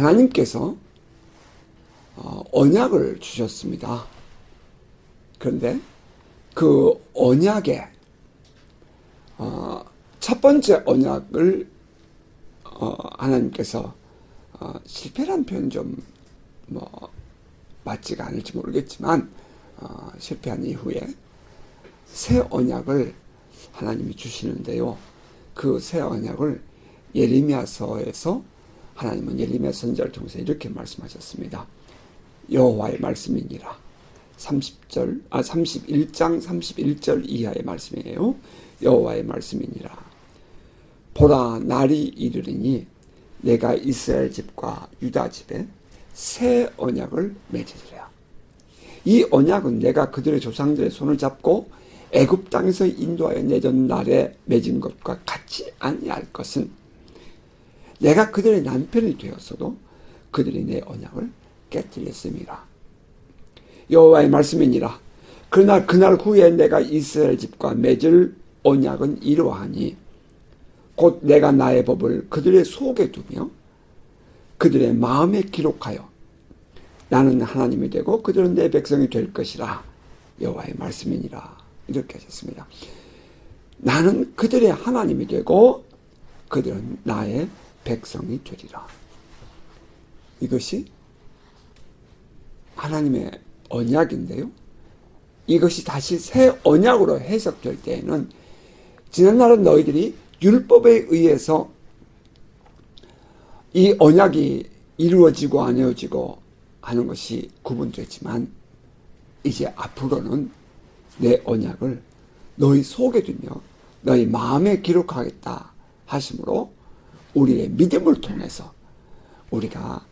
하나님께서 언약을 주셨습니다. 그런데 그 언약의 첫 번째 언약을 하나님께서 실패란 표현 좀 맞지가 않을지 모르겠지만 실패한 이후에 새 언약을 하나님이 주시는데요. 그 새 언약을 예레미야서에서 하나님은 예레미야 선지자를 통해서 이렇게 말씀하셨습니다. 여호와의 말씀이니라. 31장 31절 이하의 말씀이에요. 여호와의 말씀이니라. 보라, 날이 이르리니 내가 이스라엘 집과 유다 집에 새 언약을 맺으리라. 이 언약은 내가 그들의 조상들의 손을 잡고 애굽 땅에서 인도하여 내던 날에 맺은 것과 같지 아니할 것은 내가 그들의 남편이 되었어도 그들이 내 언약을 깨뜨렸음이라. 여호와의 말씀이니라. 그러나 그날 후에 내가 이스라엘 집과 맺을 언약은 이러하니 곧 내가 나의 법을 그들의 속에 두며 그들의 마음에 기록하여 나는 하나님이 되고 그들은 내 백성이 될 것이라. 여호와의 말씀이니라. 이렇게 하셨습니다. 나는 그들의 하나님이 되고 그들은 나의 백성이 되리라. 이것이 하나님의 언약인데요. 이것이 다시 새 언약으로 해석될 때에는 지난날은 너희들이 율법에 의해서 이 언약이 이루어지고 안 이루어지고 하는 것이 구분됐지만 이제 앞으로는 내 언약을 너희 속에 두며 너희 마음에 기록하겠다 하심으로 우리의 믿음을 통해서 우리가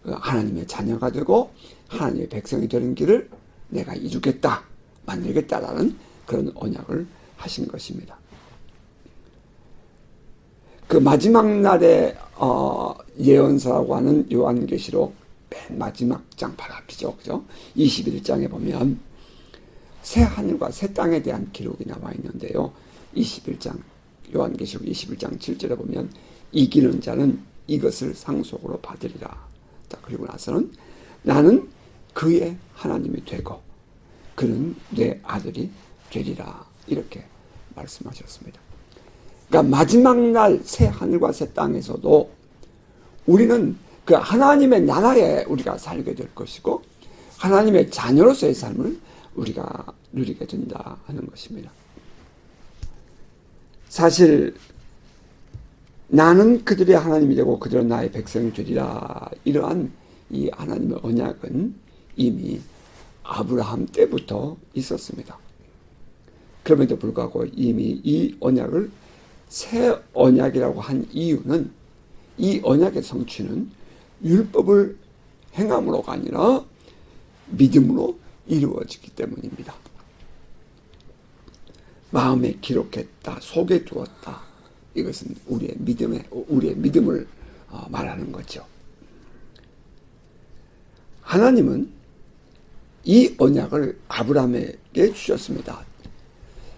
하나님의 자녀가 되고 하나님의 백성이 되는 길을 내가 이루겠다, 만들겠다라는 그런 언약을 하신 것입니다. 그 마지막 날의 예언서라고 하는 요한계시록 맨 마지막 장 바로 앞이죠. 그죠? 21장에 보면 새 하늘과 새 땅에 대한 기록이 나와 있는데요. 21장 요한계시록 21장 7절에 보면 이기는 자는 이것을 상속으로 받으리라. 자, 그리고 나서는 나는 그의 하나님이 되고 그는 내 아들이 되리라. 이렇게 말씀하셨습니다. 그러니까 마지막 날 새 하늘과 새 땅에서도 우리는 그 하나님의 나라에 우리가 살게 될 것이고 하나님의 자녀로서의 삶을 우리가 누리게 된다 하는 것입니다. 사실 나는 그들의 하나님이 되고 그들은 나의 백성이 되리라. 이러한 이 하나님의 언약은 이미 아브라함 때부터 있었습니다. 그럼에도 불구하고 이미 이 언약을 새 언약이라고 한 이유는 이 언약의 성취는 율법을 행함으로가 아니라 믿음으로 이루어지기 때문입니다. 마음에 기록했다, 속에 두었다. 이것은 우리의 믿음을 말하는 거죠. 하나님은 이 언약을 아브라함에게 주셨습니다.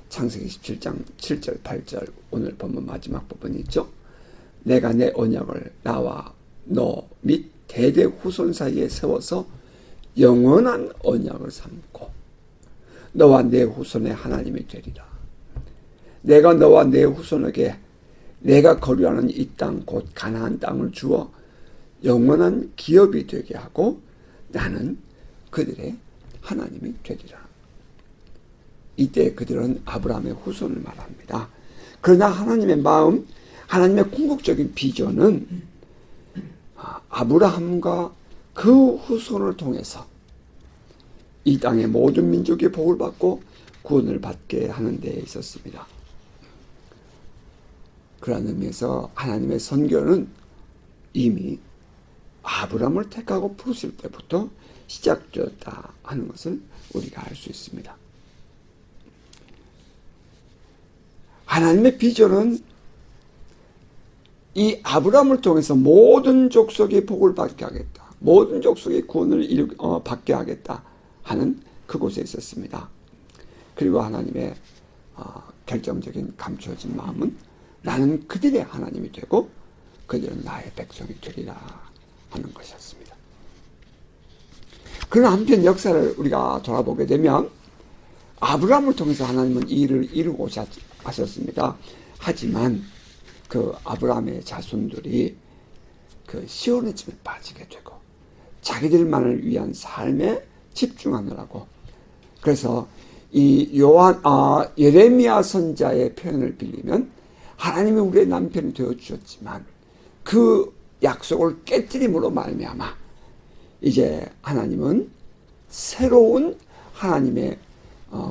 창세기 17장 7절 8절 오늘 본문 마지막 부분이 있죠. 내가 내 언약을 나와 너 및 대대 후손 사이에 세워서 영원한 언약을 삼고 너와 내 후손의 하나님이 되리라. 내가 너와 내 후손에게 내가 거류하는 이 땅 곧 가나안 땅을 주어 영원한 기업이 되게 하고 나는 그들의 하나님이 되리라. 이때 그들은 아브라함의 후손을 말합니다. 그러나 하나님의 마음, 하나님의 궁극적인 비전은 아브라함과 그 후손을 통해서 이 땅의 모든 민족이 복을 받고 구원을 받게 하는 데에 있었습니다. 그런 의미에서 하나님의 선교는 이미 아브라함을 택하고 부르실 때부터 시작되었다 하는 것을 우리가 알 수 있습니다. 하나님의 비전은 이 아브라함을 통해서 모든 족속이 복을 받게 하겠다. 모든 족속이 구원을 받게 하겠다 하는 그곳에 있었습니다. 그리고 하나님의 결정적인 감추어진 마음은 나는 그들의 하나님이 되고 그들은 나의 백성이 되리라 하는 것이었습니다. 그러나 한편 역사를 우리가 돌아보게 되면 아브라함을 통해서 하나님은 이 일을 이루고 하셨습니다. 하지만 그 아브라함의 자손들이 그 시오니즘에 빠지게 되고 자기들만을 위한 삶에 집중하느라고, 그래서 이 예레미야 선자의 표현을 빌리면 하나님이 우리의 남편이 되어 주셨지만 그 약속을 깨뜨림으로 말미암아 이제 하나님은 새로운 하나님의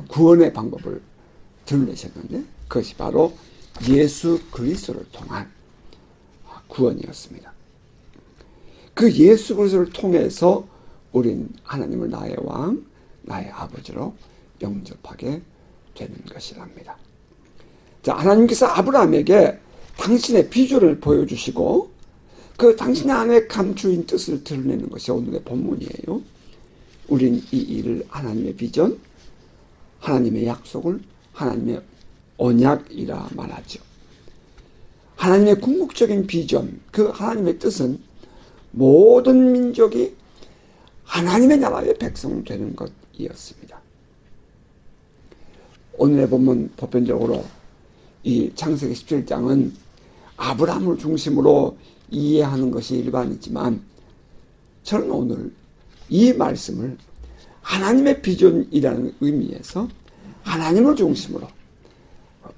구원의 방법을 드러내셨는데 그것이 바로 예수 그리스도를 통한 구원이었습니다. 그 예수 그리스도를 통해서 우린 하나님을 나의 왕, 나의 아버지로 영접하게 되는 것이랍니다. 자, 하나님께서 아브라함에게 당신의 비주를 보여주시고 그 당신의 안에 감추인 뜻을 드러내는 것이 오늘의 본문이에요. 우린 이 일을 하나님의 비전, 하나님의 약속을 하나님의 언약이라 말하죠. 하나님의 궁극적인 비전, 그 하나님의 뜻은 모든 민족이 하나님의 나라의 백성 되는 것이었습니다. 오늘의 본문 보편적으로 이 창세기 17장은 아브라함을 중심으로 이해하는 것이 일반이지만 저는 오늘 이 말씀을 하나님의 비전이라는 의미에서 하나님을 중심으로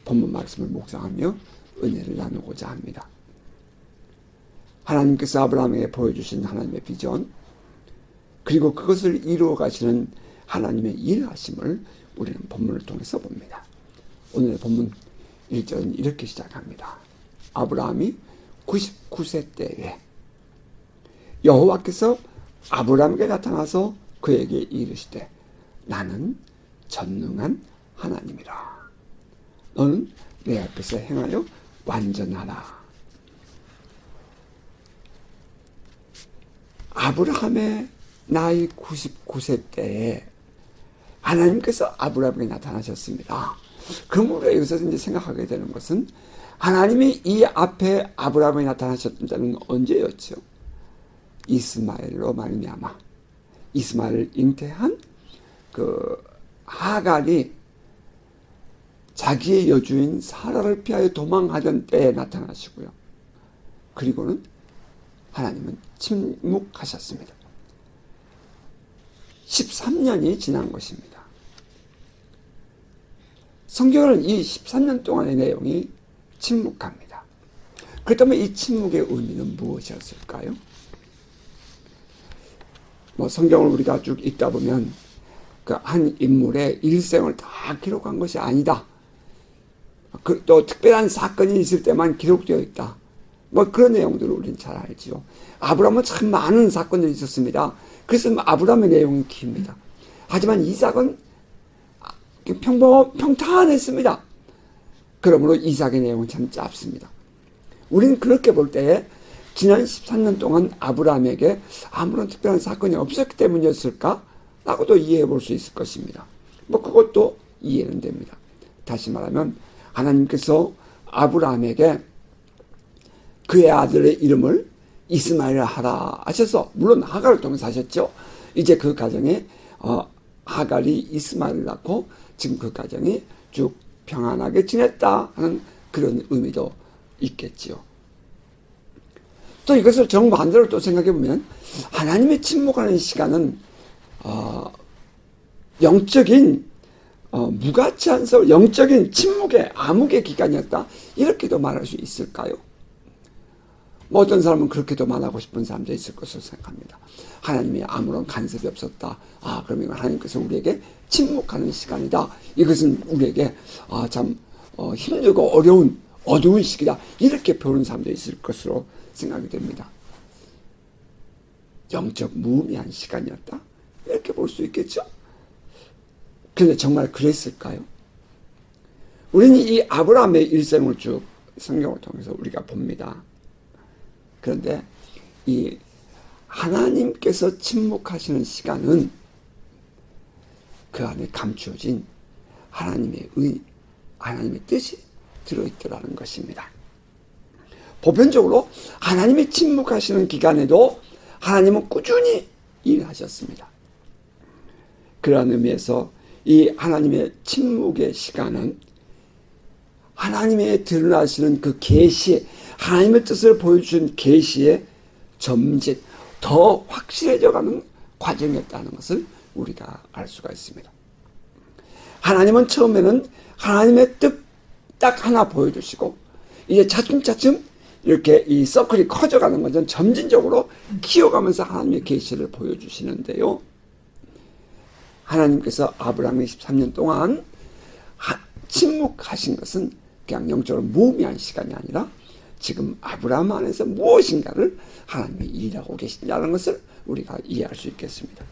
본문 말씀을 묵상하며 은혜를 나누고자 합니다. 하나님께서 아브라함에게 보여주신 하나님의 비전, 그리고 그것을 이루어 가시는 하나님의 일하심을 우리는 본문을 통해서 봅니다. 오늘의 본문 1절은 이렇게 시작합니다. 아브라함이 99세 때에 여호와께서 아브라함에게 나타나서 그에게 이르시되 나는 전능한 하나님이라. 너는 내 앞에서 행하여 완전하라. 아브라함의 나이 99세 때에 하나님께서 아브라함에게 나타나셨습니다. 그럼 우리가 여기서 이제 생각하게 되는 것은 하나님이 이 앞에 아브라함에게 나타나셨던 때는 언제였죠? 이스마엘로 말미암아 이스마엘을 잉태한 그 하갈이 자기의 여주인 사라를 피하여 도망하던 때에 나타나시고요. 그리고는 하나님은 침묵하셨습니다. 13년이 지난 것입니다. 성경은 이 13년 동안의 내용이 침묵합니다. 그렇다면 이 침묵의 의미는 무엇이었을까요? 성경을 우리가 쭉 읽다 보면 그 한 인물의 일생을 다 기록한 것이 아니다. 또 특별한 사건이 있을 때만 기록되어 있다. 그런 내용들을 우리는 잘 알지요. 아브라함은 참 많은 사건들이 있었습니다. 그래서 아브라함의 내용이 깁니다. 하지만 이삭은 평탄했습니다. 그러므로 이삭의 내용은 참 짧습니다. 우리는 그렇게 볼 때에 지난 13년 동안 아브라함에게 아무런 특별한 사건이 없었기 때문이었을까? 라고도 이해해 볼 수 있을 것입니다. 그것도 이해는 됩니다. 다시 말하면 하나님께서 아브라함에게 그의 아들의 이름을 이스마엘 하라 하셔서, 물론 하갈을 통해서 하셨죠. 이제 그 가정에 하갈이 이스마엘을 낳고 지금 그 가정이 쭉 평안하게 지냈다 하는 그런 의미도 있겠지요. 또 이것을 정반대로 또 생각해 보면 하나님의 침묵하는 시간은 영적인 무가치한 영적인 침묵의 암흑의 기간이었다, 이렇게도 말할 수 있을까요? 어떤 사람은 그렇게도 말하고 싶은 사람도 있을 것으로 생각합니다. 하나님이 아무런 간섭이 없었다. 그러면 하나님께서 우리에게 침묵하는 시간이다. 이것은 우리에게 참 힘들고 어려운 어두운 시기다. 이렇게 배우는 사람도 있을 것으로 생각이 됩니다. 영적 무의미한 시간이었다. 이렇게 볼 수 있겠죠? 그런데 정말 그랬을까요? 우리는 이 아브라함의 일생을 쭉 성경을 통해서 우리가 봅니다. 그런데 이 하나님께서 침묵하시는 시간은 그 안에 감추어진 하나님의 뜻이 들어있더라는 것입니다. 보편적으로 하나님이 침묵하시는 기간에도 하나님은 꾸준히 일하셨습니다. 그러한 의미에서 이 하나님의 침묵의 시간은 하나님의 드러나시는 그 계시, 하나님의 뜻을 보여주신 계시의 점진, 더 확실해져가는 과정이었다는 것을 우리가 알 수가 있습니다. 하나님은 처음에는 하나님의 뜻 딱 하나 보여주시고 이제 차츰차츰 이렇게 이 서클이 커져가는 것은 점진적으로 키워가면서 하나님의 계시를 보여주시는데요. 하나님께서 아브라함이 13년 동안 침묵하신 것은 그냥 영적으로 무의미한 시간이 아니라 지금 아브라함 안에서 무엇인가를 하나님이 일하고 계신다는 것을 우리가 이해할 수 있겠습니다.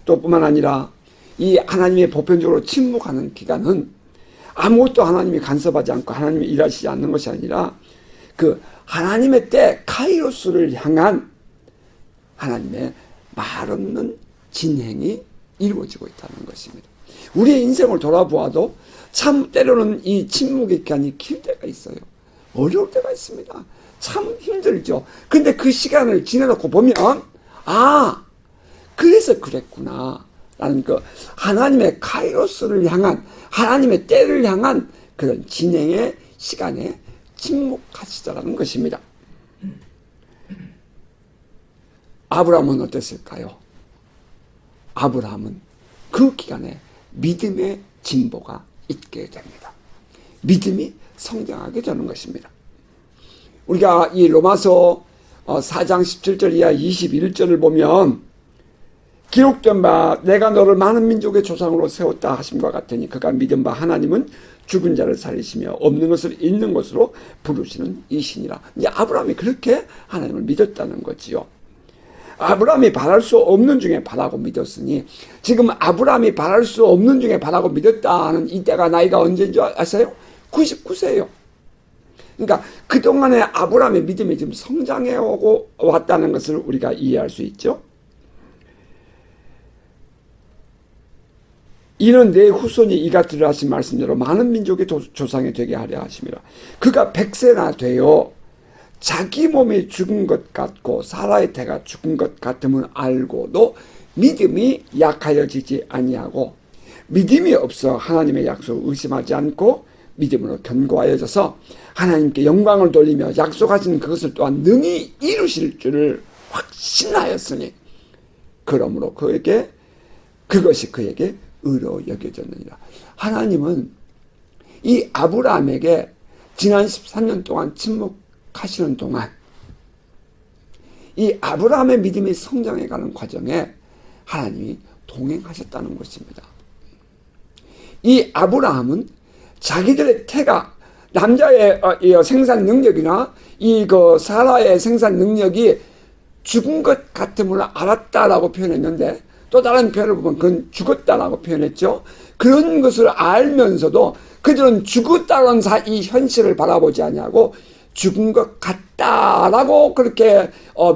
또 뿐만 아니라 이 하나님의 보편적으로 침묵하는 기간은 아무것도 하나님이 간섭하지 않고 하나님이 일하시지 않는 것이 아니라 그 하나님의 때 카이로스를 향한 하나님의 말없는 진행이 이루어지고 있다는 것입니다. 우리의 인생을 돌아보아도 참 때로는 이 침묵의 기간이 길 때가 있어요. 어려울 때가 있습니다. 참 힘들죠. 근데 그 시간을 지내놓고 보면 아 그래서 그랬구나 라는 그 하나님의 카이로스를 향한 하나님의 때를 향한 그런 진행의 시간에 침묵하시더라는 것입니다. 아브라함은 어땠을까요? 아브라함은 그 기간에 믿음의 진보가 있게 됩니다. 믿음이 성장하게 되는 것입니다. 우리가 이 로마서 4장 17절 이하 21절을 보면 기록된 바 내가 너를 많은 민족의 조상으로 세웠다 하심과 같으니 그가 믿은 바 하나님은 죽은 자를 살리시며 없는 것을 있는 것으로 부르시는 이시니라. 이제 아브라함이 그렇게 하나님을 믿었다는 거지요. 아브라함이 바랄 수 없는 중에 바라고 믿었으니 지금 아브라함이 바랄 수 없는 중에 바라고 믿었다 하는 이때가 나이가 언제인 줄 아세요? 99세예요. 그러니까 그동안에 아브라함의 믿음이 지금 성장해 오고 왔다는 것을 우리가 이해할 수 있죠. 이는 내 후손이 이가 들으라 하신 말씀대로 많은 민족의 조상이 되게 하려 하심이라. 그가 100세나 되어 자기 몸이 죽은 것 같고 사라의 태가 죽은 것 같음을 알고도 믿음이 약하여지지 아니하고 믿음이 없어 하나님의 약속을 의심하지 않고 믿음으로 견고하여져서 하나님께 영광을 돌리며 약속하신 그것을 또한 능히 이루실 줄을 확신하였으니 그러므로 그것이 그에게 의로 여겨졌느니라. 하나님은 이 아브라함에게 지난 13년 동안 침묵하시는 동안 이 아브라함의 믿음이 성장해가는 과정에 하나님이 동행하셨다는 것입니다. 이 아브라함은 자기들의 태가 남자의 생산 능력이나 사라의 생산 능력이 죽은 것 같음을 알았다라고 표현했는데 또 다른 표현을 보면 그건 죽었다라고 표현했죠. 그런 것을 알면서도 그들은 죽었다는 이 현실을 바라보지 아니하고 죽은 것 같다라고 그렇게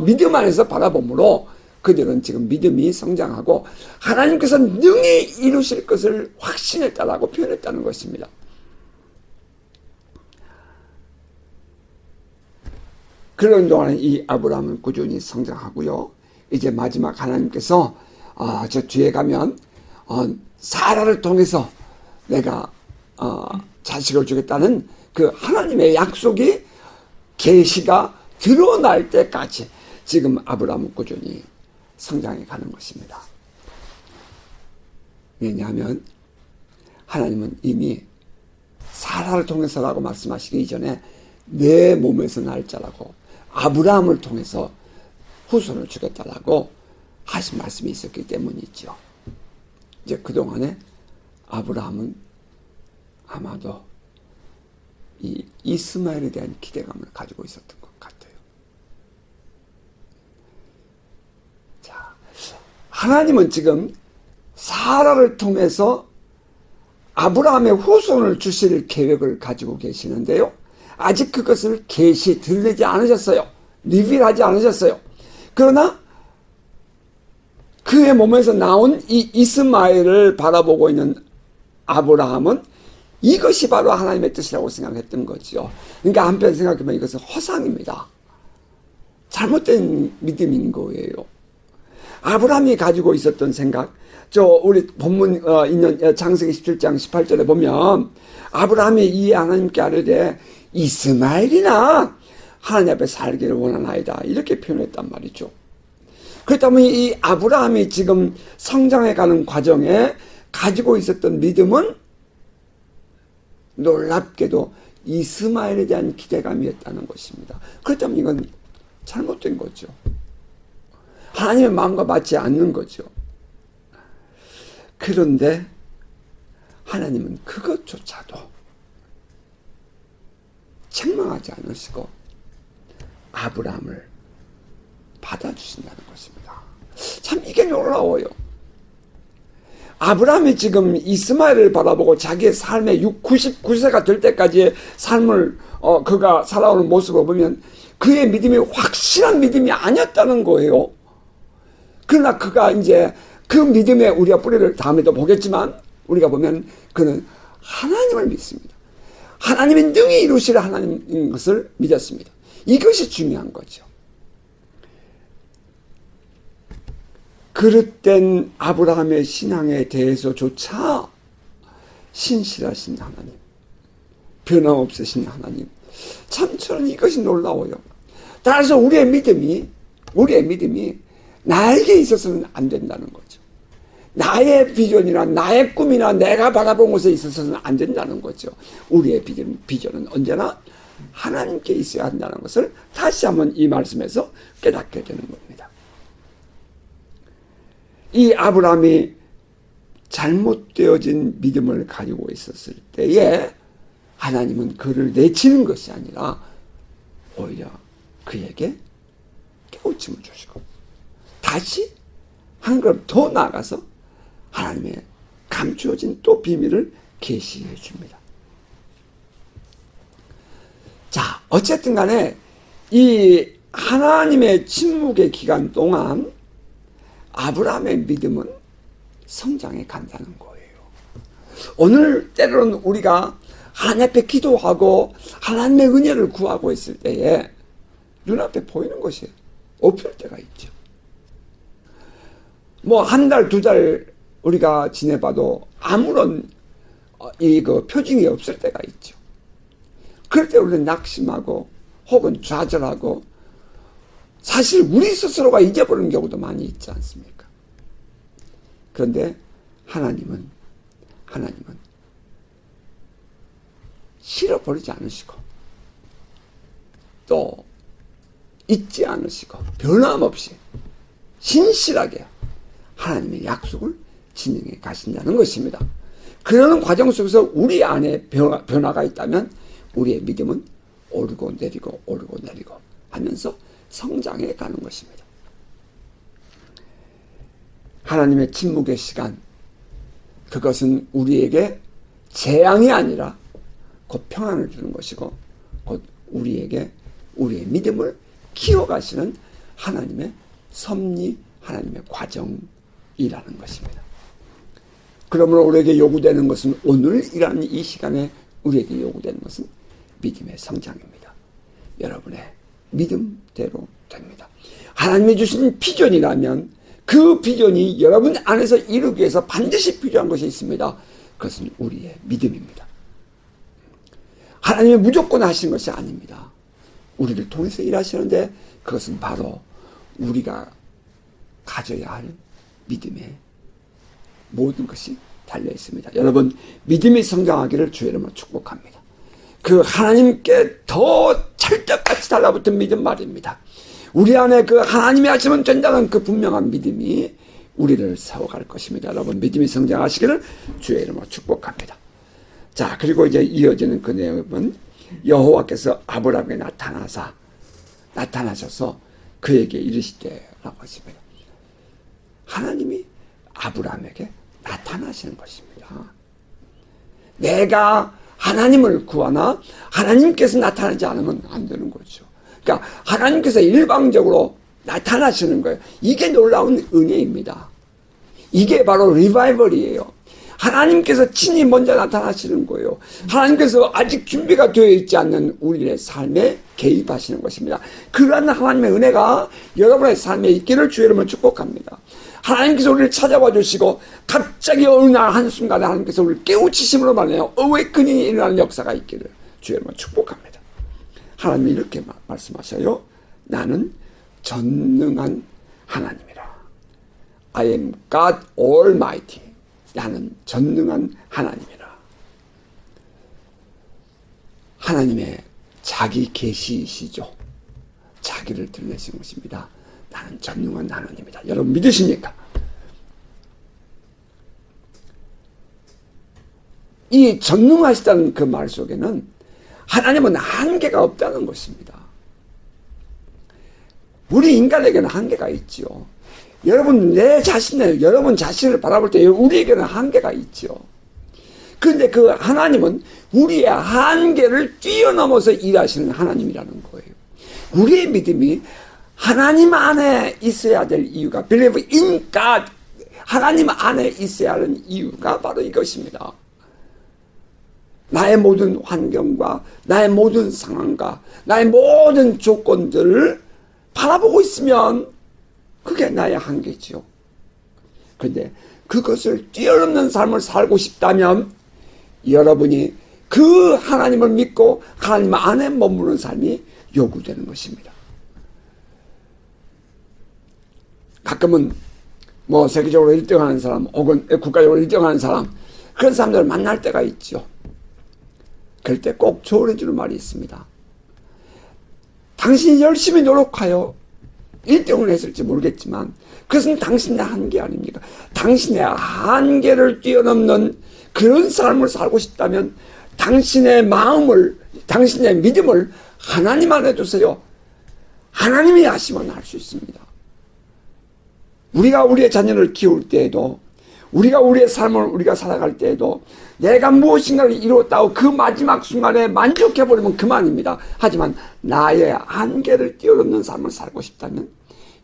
믿음 안에서 바라보므로 그들은 지금 믿음이 성장하고 하나님께서 능히 이루실 것을 확신했다라고 표현했다는 것입니다. 그런 동안에 이 아브라함은 꾸준히 성장하고요. 이제 마지막 하나님께서 저 뒤에 가면 사라를 통해서 내가 자식을 주겠다는 그 하나님의 약속이 계시가 드러날 때까지 지금 아브라함은 꾸준히 성장해 가는 것입니다. 왜냐하면 하나님은 이미 사라를 통해서라고 말씀하시기 이전에 내 몸에서 날 자라고 아브라함을 통해서 후손을 주겠다라고 하신 말씀이 있었기 때문이죠. 이제 그동안에 아브라함은 아마도 이 이스마엘에 대한 기대감을 가지고 있었던 것 같아요. 자, 하나님은 지금 사라를 통해서 아브라함의 후손을 주실 계획을 가지고 계시는데요. 아직 그것을 드러내지 않으셨어요. 리빌하지 않으셨어요. 그러나 그의 몸에서 나온 이 이스마엘을 바라보고 있는 아브라함은 이것이 바로 하나님의 뜻이라고 생각했던 거죠. 그러니까 한편 생각해보면 이것은 허상입니다. 잘못된 믿음인 거예요. 아브라함이 가지고 있었던 생각, 우리 본문 있는 창세기 17장 18절에 보면 아브라함이 이 하나님께 아뢰되 이스마엘이나 하나님 앞에 살기를 원하나이다, 이렇게 표현했단 말이죠. 그렇다면 이 아브라함이 지금 성장해가는 과정에 가지고 있었던 믿음은 놀랍게도 이스마엘에 대한 기대감이었다는 것입니다. 그렇다면 이건 잘못된 거죠. 하나님의 마음과 맞지 않는 거죠. 그런데 하나님은 그것조차도 책망하지 않으시고 아브라함을 받아주신다는 것입니다. 참 이게 놀라워요. 아브라함이 지금 이스마엘을 바라보고 자기의 삶의 99세가 될 때까지의 삶을 그가 살아오는 모습을 보면 그의 믿음이 확실한 믿음이 아니었다는 거예요. 그러나 그가 이제 그 믿음에 우리가 뿌리를 다음에도 보겠지만 우리가 보면 그는 하나님을 믿습니다. 하나님이 능히 이루실 하나님인 것을 믿었습니다. 이것이 중요한 거죠. 그릇된 아브라함의 신앙에 대해서조차 신실하신 하나님, 변함없으신 하나님, 참 저는 이것이 놀라워요. 따라서 우리의 믿음이 나에게 있어서는 안 된다는 거죠. 나의 비전이나 나의 꿈이나 내가 바라본 곳에 있어서는 안 된다는 거죠. 우리의 비전은 언제나 하나님께 있어야 한다는 것을 다시 한번 이 말씀에서 깨닫게 되는 겁니다. 이 아브라함이 잘못되어진 믿음을 가지고 있었을 때에 하나님은 그를 내치는 것이 아니라 오히려 그에게 깨우침을 주시고 다시 한 걸음 더 나아가서 하나님의 감추어진 또 비밀을 계시해 줍니다. 자, 어쨌든 간에 이 하나님의 침묵의 기간 동안 아브라함의 믿음은 성장해 간다는 거예요. 오늘 때로는 우리가 하나님 앞에 기도하고 하나님의 은혜를 구하고 있을 때에 눈앞에 보이는 것이 없을 때가 있죠. 뭐 한 달, 두 달 우리가 지내봐도 아무런 표징이 없을 때가 있죠. 그럴 때 우리는 낙심하고 혹은 좌절하고 사실 우리 스스로가 잊어버리는 경우도 많이 있지 않습니까? 그런데 하나님은 싫어버리지 않으시고 또 잊지 않으시고 변함없이 신실하게 하나님의 약속을 진행해 가신다는 것입니다. 그러는 과정 속에서 우리 안에 변화가 있다면 우리의 믿음은 오르고 내리고 오르고 내리고 하면서 성장해 가는 것입니다. 하나님의 침묵의 시간, 그것은 우리에게 재앙이 아니라 곧 평안을 주는 것이고 곧 우리에게 우리의 믿음을 키워가시는 하나님의 섭리, 하나님의 과정이라는 것입니다. 그러므로 우리에게 요구되는 것은 오늘이라는 이 시간에 우리에게 요구되는 것은 믿음의 성장입니다. 여러분의 믿음대로 됩니다. 하나님이 주신 비전이라면 그 비전이 여러분 안에서 이루기 위해서 반드시 필요한 것이 있습니다. 그것은 우리의 믿음입니다. 하나님이 무조건 하시는 것이 아닙니다. 우리를 통해서 일하시는데 그것은 바로 우리가 가져야 할 믿음의 모든 것이 달려 있습니다. 여러분, 믿음이 성장하기를 주의 이름으로 축복합니다. 그 하나님께 더 찰떡같이 달라붙은 믿음 말입니다. 우리 안에 그 하나님이 하시면 된다는 그 분명한 믿음이 우리를 세워갈 것입니다. 여러분, 믿음이 성장하시기를 주의 이름으로 축복합니다. 자, 그리고 이제 이어지는 그 내용은 여호와께서 아브라함에게 나타나셔서 그에게 이르시되라고 하십니다. 하나님이 아브라함에게 나타나시는 것입니다. 내가 하나님을 구하나 하나님께서 나타나지 않으면 안 되는 거죠. 그러니까 하나님께서 일방적으로 나타나시는 거예요. 이게 놀라운 은혜입니다. 이게 바로 리바이벌이에요. 하나님께서 친히 먼저 나타나시는 거예요. 하나님께서 아직 준비가 되어 있지 않는 우리의 삶에 개입하시는 것입니다. 그러한 하나님의 은혜가 여러분의 삶에 있기를 주의 이름으로 축복합니다. 하나님께서 우리를 찾아와 주시고 갑자기 어느 날 한순간에 하나님께서 우리를 깨우치심으로 말하여 어웨이크닝이 일어나는 역사가 있기를 주의 이름으로 축복합니다. 하나님이 이렇게 말씀하셔요. 나는 전능한 하나님이라. I am God Almighty. 나는 전능한 하나님이라. 하나님의 자기 계시이시죠. 자기를 드러내신 것입니다. 나는 전능한 하나님이다. 여러분 믿으십니까? 이 전능하시다는 그 말 속에는 하나님은 한계가 없다는 것입니다. 우리 인간에게는 한계가 있지요. 여러분 여러분 자신을 바라볼 때 우리에게는 한계가 있죠. 그런데 그 하나님은 우리의 한계를 뛰어넘어서 일하시는 하나님이라는 거예요. 우리의 믿음이 하나님 안에 있어야 될 이유가 believe in God, 하나님 안에 있어야 하는 이유가 바로 이것입니다. 나의 모든 환경과 나의 모든 상황과 나의 모든 조건들을 바라보고 있으면 그게 나의 한계지요. 그런데 그것을 뛰어넘는 삶을 살고 싶다면 여러분이 그 하나님을 믿고 하나님 안에 머무르는 삶이 요구되는 것입니다. 가끔은 뭐 세계적으로 1등하는 사람 혹은 국가적으로 1등하는 사람 그런 사람들을 만날 때가 있죠. 그럴 때 꼭 조언해주는 말이 있습니다. 당신이 열심히 노력하여 1등을 했을지 모르겠지만 그것은 당신의 한계 아닙니까? 당신의 한계를 뛰어넘는 그런 삶을 살고 싶다면 당신의 마음을, 당신의 믿음을 하나님 안에 두세요. 하나님이 하시면 할 수 있습니다. 우리가 우리의 자녀를 키울 때에도 우리가 우리의 삶을 우리가 살아갈 때에도 내가 무엇인가를 이루었다고 그 마지막 순간에 만족해버리면 그만입니다. 하지만 나의 한계를 뛰어넘는 삶을 살고 싶다면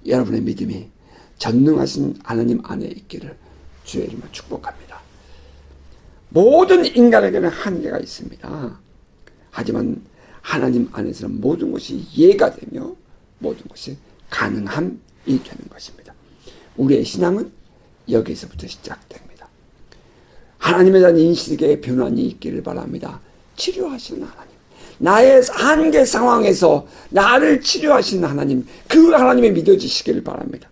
여러분의 믿음이 전능하신 하나님 안에 있기를 주의 이름으로 축복합니다. 모든 인간에게는 한계가 있습니다. 하지만 하나님 안에서는 모든 것이 예가 되며 모든 것이 가능함이 되는 것입니다. 우리의 신앙은 여기서부터 시작됩니다. 하나님에 대한 인식의 변환이 있기를 바랍니다. 치료하시는 하나님, 나의 한계 상황에서 나를 치료하시는 하나님, 그 하나님이 믿어지시기를 바랍니다.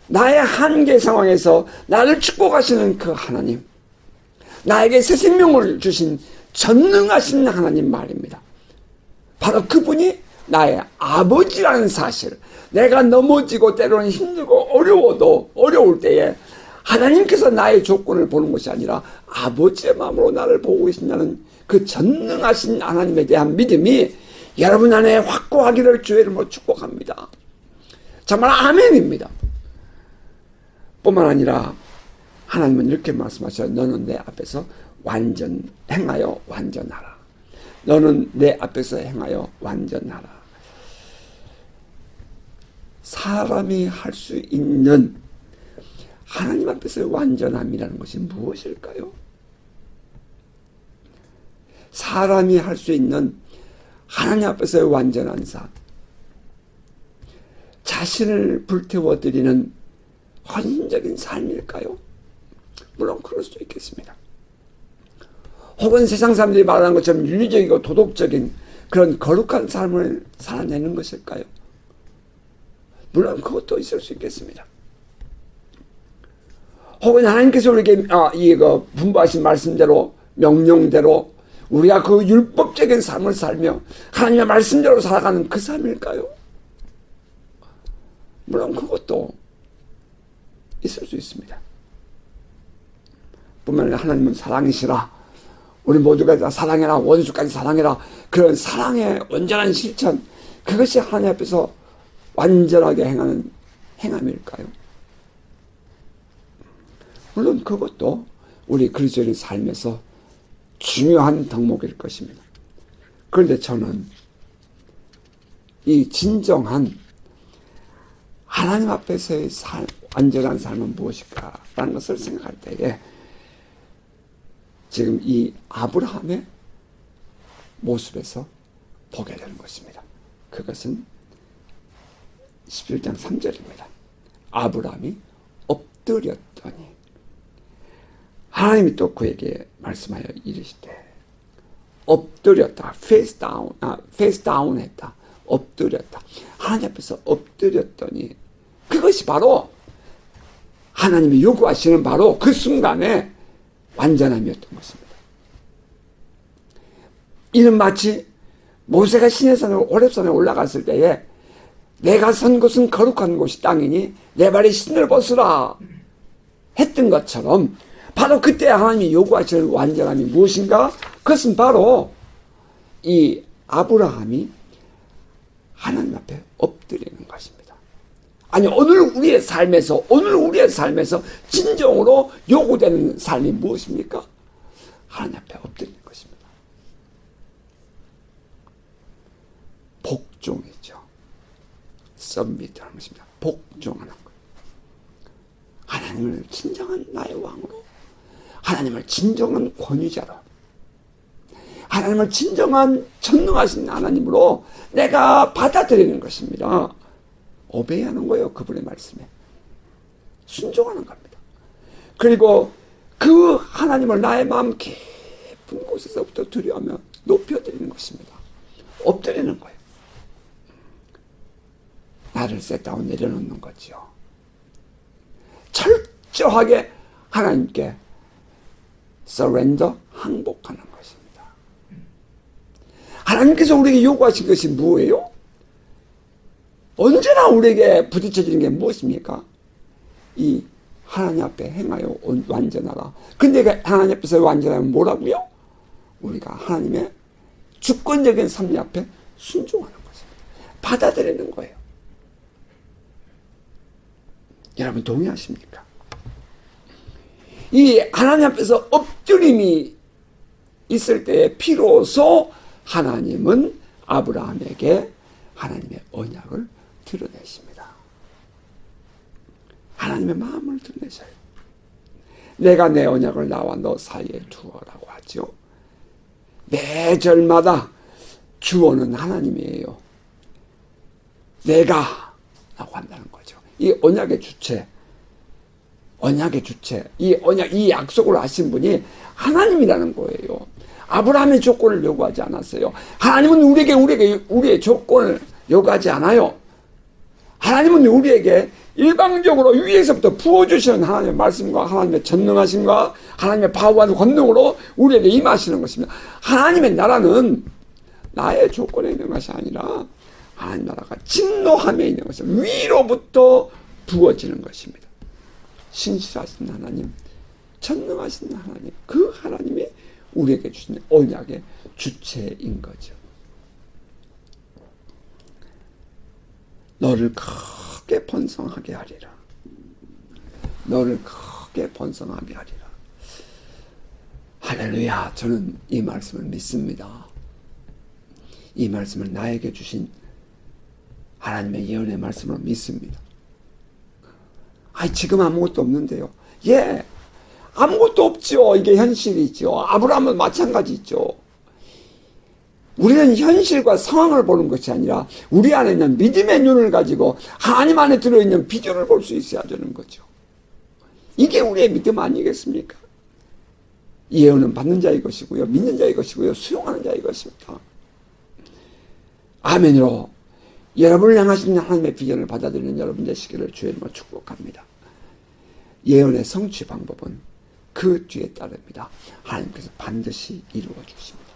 나의 한계 상황에서 나를 축복하시는 그 하나님, 나에게 새 생명을 주신 전능하신 하나님 말입니다. 바로 그분이 나의 아버지라는 사실, 내가 넘어지고 때로는 힘들고 어려울 때에 하나님께서 나의 조건을 보는 것이 아니라 아버지의 마음으로 나를 보고 계신다는 그 전능하신 하나님에 대한 믿음이 여러분 안에 확고하기를 주의 이름으로 축복합니다. 정말 아멘입니다. 뿐만 아니라 하나님은 이렇게 말씀하셔요. 너는 내 앞에서 행하여 완전하라. 너는 내 앞에서 행하여 완전하라. 사람이 할 수 있는 하나님 앞에서의 완전함이라는 것이 무엇일까요? 사람이 할 수 있는 하나님 앞에서의 완전한 삶, 자신을 불태워드리는 헌신적인 삶일까요? 물론 그럴 수도 있겠습니다. 혹은 세상 사람들이 말하는 것처럼 윤리적이고 도덕적인 그런 거룩한 삶을 살아내는 것일까요? 물론 그것도 있을 수 있겠습니다. 혹은 하나님께서 우리에게 분부하신 말씀대로 명령대로 우리가 그 율법적인 삶을 살며 하나님의 말씀대로 살아가는 그 삶일까요? 물론 그것도 있을 수 있습니다. 뿐만 아니라 하나님은 사랑이시라. 우리 모두가 다 사랑해라. 원수까지 사랑해라. 그런 사랑의 온전한 실천, 그것이 하나님 앞에서 완전하게 행하는 행함일까요? 물론 그것도 우리 그리스도인의 삶에서 중요한 덕목일 것입니다. 그런데 저는 이 진정한 하나님 앞에서의 완전한 삶은 무엇일까라는 것을 생각할 때에 지금 이 아브라함의 모습에서 보게 되는 것입니다. 그것은 11장 3절입니다. 아브라함이 엎드렸더니 하나님이 또 그에게 말씀하여 이르시되 엎드렸다. face down 했다. 엎드렸다. 하나님 앞에서 엎드렸더니 그것이 바로 하나님이 요구하시는 바로 그 순간에 완전함이었던 것입니다. 이는 마치 모세가 시내산을 호렙산에 올라갔을 때에 내가 선 곳은 거룩한 곳이 땅이니 내 발에 신을 벗으라 했던 것처럼 바로 그때 하나님이 요구하시는 완전함이 무엇인가? 그것은 바로 이 아브라함이 하나님 앞에 엎드리는 것입니다. 아니 오늘 우리의 삶에서 진정으로 요구되는 삶이 무엇입니까? 하나님 앞에 엎드리는 것입니다. 복종이죠. 서밋하는 것입니다. 복종하는 것. 하나님을 진정한 나의 왕으로, 하나님을 진정한 권위자로, 하나님을 진정한 전능하신 하나님으로 내가 받아들이는 것입니다. 오베이하는 거예요. 그분의 말씀에. 순종하는 겁니다. 그리고 그 하나님을 나의 마음 깊은 곳에서부터 두려워하며 높여드리는 것입니다. 엎드리는 거예요. 나를 셋다운 내려놓는 거죠. 철저하게 하나님께 surrender, 항복하는 것입니다. 하나님께서 우리에게 요구하신 것이 뭐예요? 언제나 우리에게 부딪혀지는 게 무엇입니까? 이 하나님 앞에 행하여 완전하라. 근데 하나님 앞에서 완전하면 뭐라고요? 우리가 하나님의 주권적인 섭리 앞에 순종하는 것입니다. 받아들이는 거예요. 여러분 동의하십니까? 이 하나님 앞에서 엎드림이 있을 때에 비로소 하나님은 아브라함에게 하나님의 언약을 드러내십니다. 하나님의 마음을 드러내셔요. 내가 내 언약을 나와 너 사이에 두어라고 하죠. 매절마다 주어는 하나님이에요. 내가 라고 한다는 거죠. 이 언약의 주체, 이 약속을 하신 분이 하나님이라는 거예요. 아브라함의 조건을 요구하지 않았어요. 하나님은 우리의 조건을 요구하지 않아요. 하나님은 우리에게 일방적으로 위에서부터 부어주시는 하나님의 말씀과 하나님의 전능하심과 하나님의 바우한 권능으로 우리에게 임하시는 것입니다. 하나님의 나라는 나의 조건에 있는 것이 아니라 하나님 나라가 진노함에 있는 것입니다. 위로부터 부어지는 것입니다. 신실하신 하나님, 전능하신 하나님, 그 하나님이 우리에게 주신 언약의 주체인 거죠. 너를 크게 번성하게 하리라. 너를 크게 번성하게 하리라. 할렐루야. 저는 이 말씀을 믿습니다. 이 말씀을 나에게 주신 하나님의 예언의 말씀으로 믿습니다. 지금 아무것도 없는데요. 예, 아무것도 없죠. 이게 현실이죠. 아브라함은 마찬가지죠. 우리는 현실과 상황을 보는 것이 아니라 우리 안에 있는 믿음의 눈을 가지고 하나님 안에 들어있는 비전을 볼 수 있어야 되는 거죠. 이게 우리의 믿음 아니겠습니까? 예언은 받는 자의 것이고요. 믿는 자의 것이고요. 수용하는 자의 것입니다. 아멘으로 여러분을 향하신 하나님의 비전을 받아들이는 여러분 되시기를 주의 이름으로 축복합니다. 예언의 성취 방법은 그 뒤에 따릅니다. 하나님께서 반드시 이루어 주십니다.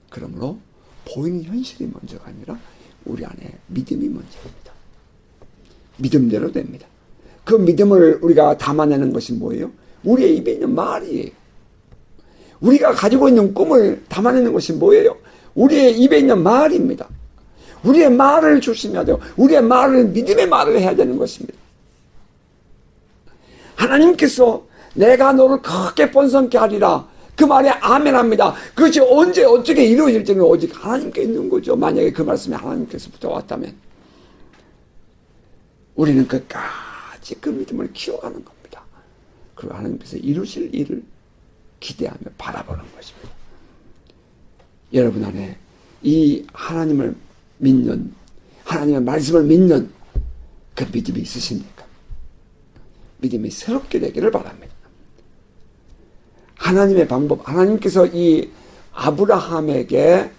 그러므로 보이는 현실이 먼저가 아니라 우리 안에 믿음이 먼저입니다. 믿음대로 됩니다. 그 믿음을 우리가 담아내는 것이 뭐예요? 우리의 입에 있는 말이에요. 우리가 가지고 있는 꿈을 담아내는 것이 뭐예요? 우리의 입에 있는 말입니다. 우리의 말을 조심해야 돼요. 우리의 말을 믿음의 말을 해야 되는 것입니다. 하나님께서 내가 너를 크게 번성케 하리라. 그 말에 아멘합니다. 그것이 언제 어떻게 이루어질지는 오직 하나님께 있는 거죠. 만약에 그 말씀이 하나님께서부터 왔다면 우리는 끝까지 그 믿음을 키워가는 겁니다. 그 하나님께서 이루실 일을 기대하며 바라보는 것입니다. 여러분 안에 이 하나님을 믿는, 하나님의 말씀을 믿는 그 믿음이 있으십니까? 믿음이 새롭게 되기를 바랍니다. 하나님의 방법, 하나님께서 이 아브라함에게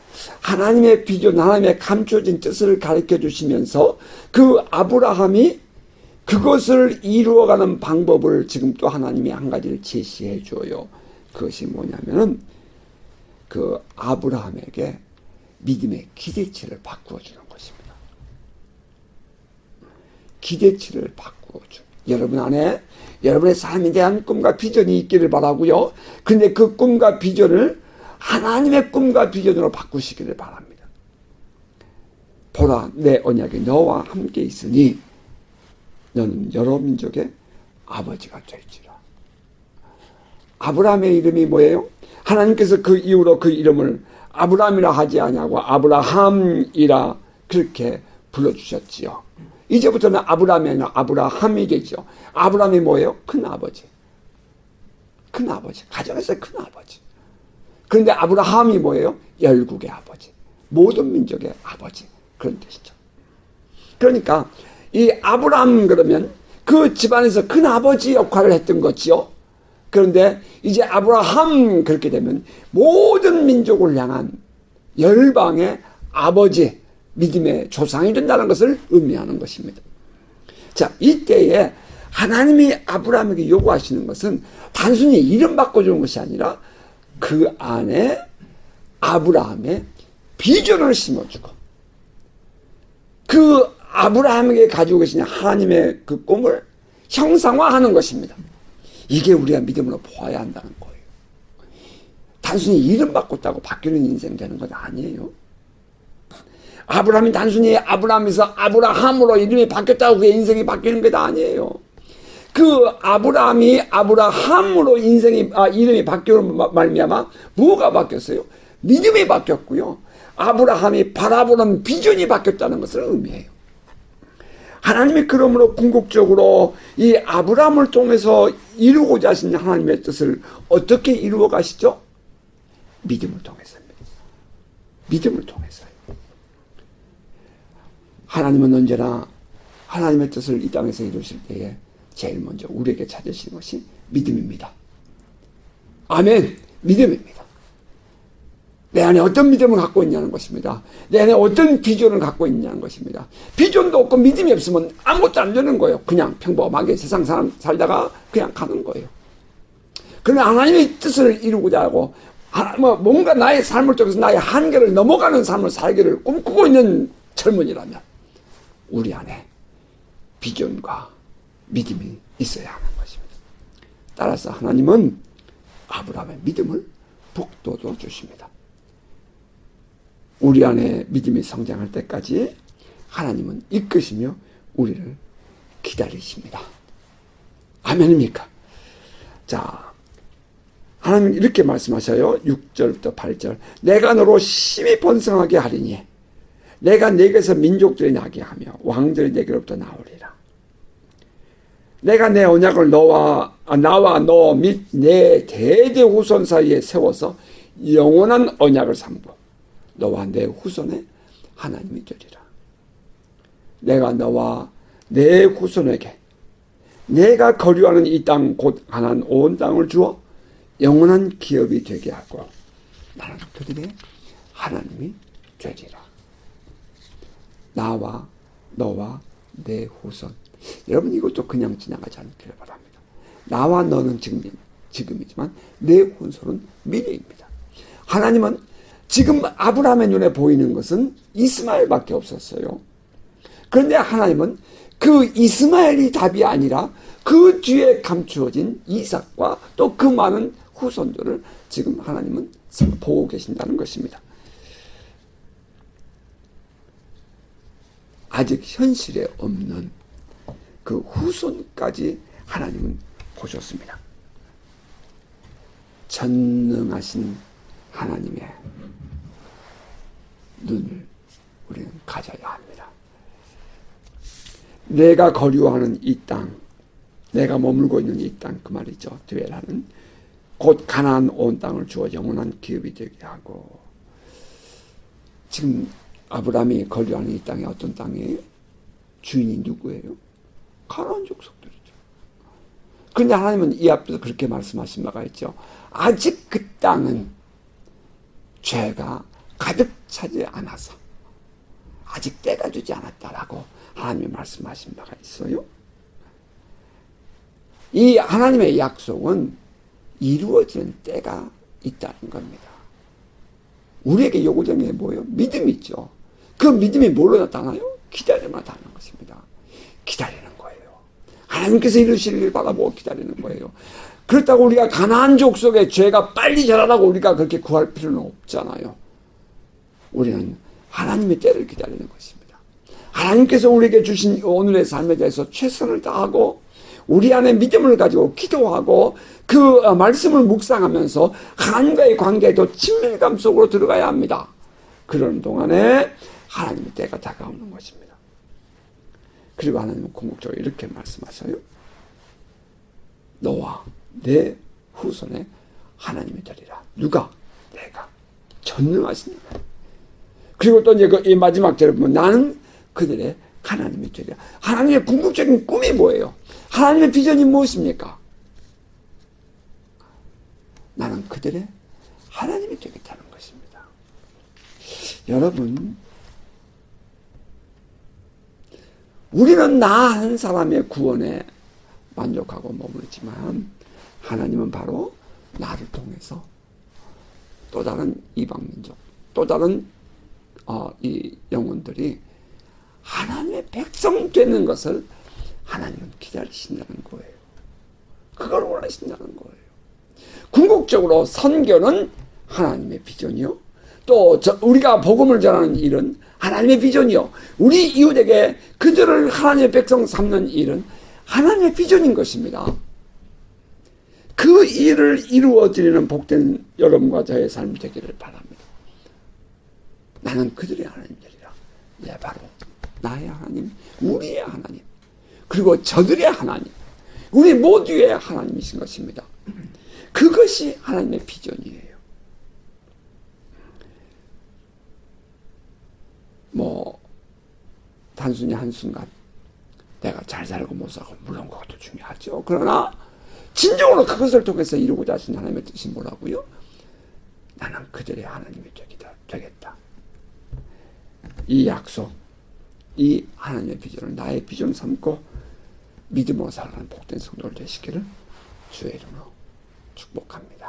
하나님의 비전, 하나님의 감춰진 뜻을 가르쳐 주시면서 그 아브라함이 그것을 이루어가는 방법을 지금 또 하나님이 한 가지를 제시해 줘요. 그것이 뭐냐면은 그 아브라함에게 믿음의 기대치를 바꾸어 주는 것입니다. 기대치를 바꾸어 주. 여러분 안에 여러분의 삶에 대한 꿈과 비전이 있기를 바라고요. 근데 그 꿈과 비전을 하나님의 꿈과 비전으로 바꾸시기를 바랍니다. 보라, 내 언약이 너와 함께 있으니 너는 여러 민족의 아버지가 될지라. 아브라함의 이름이 뭐예요? 하나님께서 그 이후로 그 이름을 아브라함이라 하지 아니하고 아브라함이라 그렇게 불러주셨지요. 이제부터는 아브라함이 아니라 아브라함이 되죠. 아브라함이 뭐예요? 큰 아버지. 큰 아버지. 가정에서의 큰 아버지. 그런데 아브라함이 뭐예요? 열국의 아버지. 모든 민족의 아버지. 그런 뜻이죠. 그러니까 이 아브라함 그러면 그 집안에서 큰 아버지 역할을 했던 거지요. 그런데 이제 아브라함 그렇게 되면 모든 민족을 향한 열방의 아버지, 믿음의 조상이 된다는 것을 의미하는 것입니다. 자, 이때에 하나님이 아브라함에게 요구하시는 것은 단순히 이름 바꿔주는 것이 아니라 그 안에 아브라함의 비전을 심어주고 그 아브라함에게 가지고 계신 하나님의 그 꿈을 형상화하는 것입니다. 이게 우리가 믿음으로 보아야 한다는 거예요. 단순히 이름 바꿨다고 바뀌는 인생 되는 건 아니에요. 아브라함이 단순히 아브라함에서 아브라함으로 이름이 바뀌었다고 그의 인생이 바뀌는 게 아니에요. 그 아브라함이 아브라함으로 이름이 바뀌는 말미암아 뭐가 바뀌었어요? 믿음이 바뀌었고요. 아브라함이 바라보는 비전이 바뀌었다는 것을 의미해요. 하나님이 그러므로 궁극적으로 이 아브라함을 통해서 이루고자 하신 하나님의 뜻을 어떻게 이루어 가시죠? 믿음을 통해서입니다. 믿음을 통해서요. 하나님은 언제나 하나님의 뜻을 이 땅에서 이루실 때에 제일 먼저 우리에게 찾으시는 것이 믿음입니다. 아멘. 믿음입니다. 내 안에 어떤 믿음을 갖고 있냐는 것입니다. 내 안에 어떤 비전을 갖고 있냐는 것입니다. 비전도 없고 믿음이 없으면 아무것도 안 되는 거예요. 그냥 평범하게 세상 사람 살다가 그냥 가는 거예요. 그러나 하나님의 뜻을 이루고자 하고 뭔가 나의 삶을 통해서 나의 한계를 넘어가는 삶을 살기를 꿈꾸고 있는 젊은이라면 우리 안에 비전과 믿음이 있어야 하는 것입니다. 따라서 하나님은 아브라함의 믿음을 북돋워 주십니다. 우리 안에 믿음이 성장할 때까지 하나님은 이끄시며 우리를 기다리십니다. 아멘입니까? 자, 하나님은 이렇게 말씀하셔요. 6절부터 8절. 내가 너로 심히 번성하게 하리니 내가 내게서 민족들이 나게 하며 왕들이 내게로부터 나오리라. 내가 내 언약을 나와 너 및 내 대대 후손 사이에 세워서 영원한 언약을 삼고 너와 내 후손의 하나님이 되리라. 내가 너와 내 후손에게 내가 거류하는 이 땅 곧 가나안 온 땅을 주어 영원한 기업이 되게 하고 나는 그들의 하나님이 되리라. 나와 너와 내 후손. 여러분 이것도 그냥 지나가지 않기를 바랍니다. 나와 너는 지금이지만 내 후손은 미래입니다. 하나님은 지금 아브라함의 눈에 보이는 것은 이스마엘밖에 없었어요. 그런데 하나님은 그 이스마엘이 답이 아니라 그 뒤에 감추어진 이삭과 또 그 많은 후손들을 지금 하나님은 보고 계신다는 것입니다. 아직 현실에 없는 그 후손까지 하나님은 보셨습니다. 전능하신 하나님의 눈을 우리는 가져야 합니다. 내가 거류하는 이 땅, 내가 머물고 있는 이 땅, 그 말이죠. 드웰하는 곧 가나안 온 땅을 주어 영원한 기업이 되게 하고. 지금 아브라함이 거류하는 이 땅이 어떤 땅이에요? 주인이 누구예요? 가나안 족속들이죠. 그런데 하나님은 이 앞에서 그렇게 말씀하신 바가 있죠. 아직 그 땅은 죄가 가득 차지 않아서 아직 때가 되지 않았다라고 하나님이 말씀하신 바가 있어요. 이 하나님의 약속은 이루어지는 때가 있다는 겁니다. 우리에게 요구되는 게 뭐예요? 믿음이죠. 그 믿음이 뭘로 나타나요? 기다림으로 나타나는 것입니다. 기다리는 거예요. 하나님께서 이루실 일 바라보고 기다리는 거예요. 그렇다고 우리가 가나안 족속의 죄가 빨리 자라라고 우리가 그렇게 구할 필요는 없잖아요. 우리는 하나님의 때를 기다리는 것입니다. 하나님께서 우리에게 주신 오늘의 삶에 대해서 최선을 다하고 우리 안에 믿음을 가지고 기도하고 그 말씀을 묵상하면서 하나님과의 관계에 더 친밀감 속으로 들어가야 합니다. 그러는 동안에 하나님의 때가 다가오는 것입니다. 그리고 하나님은 궁극적으로 이렇게 말씀하셔요. 너와 내 후손에 하나님이 되리라. 누가? 내가. 전능하신 분. 그리고 또 이제 이 마지막 절에 보면 나는 그들의 하나님이 되리라. 하나님의 궁극적인 꿈이 뭐예요? 하나님의 비전이 무엇입니까? 나는 그들의 하나님이 되겠다는 것입니다. 여러분, 우리는 나 한 사람의 구원에 만족하고 머물지만 하나님은 바로 나를 통해서 또 다른 이방민족, 또 다른 이 영혼들이 하나님의 백성 되는 것을 하나님은 기다리신다는 거예요. 그걸 원하신다는 거예요. 궁극적으로 선교는 하나님의 비전이요. 또 우리가 복음을 전하는 일은 하나님의 비전이요. 우리 이웃에게 그들을 하나님의 백성 삼는 일은 하나님의 비전인 것입니다. 그 일을 이루어드리는 복된 여러분과 저의 삶이 되기를 바랍니다. 나는 그들의 하나님 되리라. 네, 바로 나의 하나님, 우리의 하나님, 그리고 저들의 하나님, 우리 모두의 하나님이신 것입니다. 그것이 하나님의 비전이에요. 단순히 한순간 내가 잘 살고 못 살고 물론 그것도 중요하죠. 그러나 진정으로 그것을 통해서 이루고자 하신 하나님의 뜻이 뭐라고요? 나는 그들의 하나님이 되겠다. 이 약속, 이 하나님의 비전을 나의 비전 삼고 믿음으로 살아가는 복된 성도를 되시기를 주의 이름으로 축복합니다.